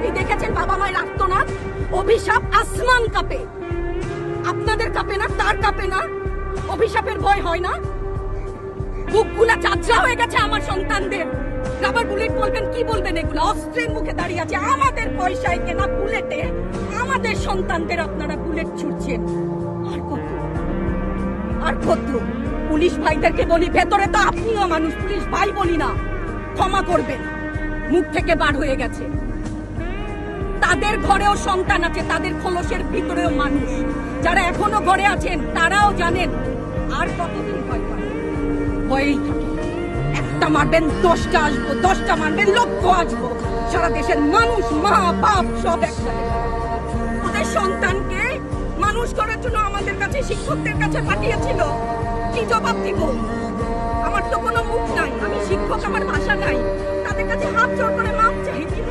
আপনি দেখেছেন বাবা মায়ের আর্তনাদ? অভিশাপ আসমান কাঁপে, আপনাদের কাঁপে না? তার কাঁপে না? অভিশাপের ভয় হয় না? বুকগুলা চাচা হয়ে গেছে আমার সন্তানদের। রাবার বুলেট বলবেন, কি বলবেন? এগুলো অস্ত্রের মুখে দাঁড়িয়ে আছে, আমাদের পয়সায় কেনা বুলেটে আমাদের সন্তানদের আপনারা বুলেট ছুটছেন। আর কত, আর কত? পুলিশ ভাইদেরকে বলি, ভেতরে তো আপনিও মানুষ, পুলিশ ভাই বলি না, ক্ষমা করবেন, মুখ থেকে বার হয়ে গেছে। তাদের ঘরেও সন্তান আছে, তাদের খোলসের ভিতরেও মানুষ। যারা এখনো ঘরে আছেন তারাও জানেন আর কতদিন ভয় পাবেন। ভয়েই থাকে, একটা মারবেন 10টা আসবো, 10টা মারবেন লক্ষ আসবো। সারা দেশের মানুষ, মা বাপ সব একসাথে। ওদের সন্তানকে মানুষ করার জন্য আমাদের কাছে, শিক্ষকদের কাছে পাঠিয়েছিল। কি জবাব দিব? আমার তো কোনো মুখ নাই, আমি শিক্ষক, আমার ভাষা নাই। তাদের কাছে হাত জোড় করে মাপ চাই।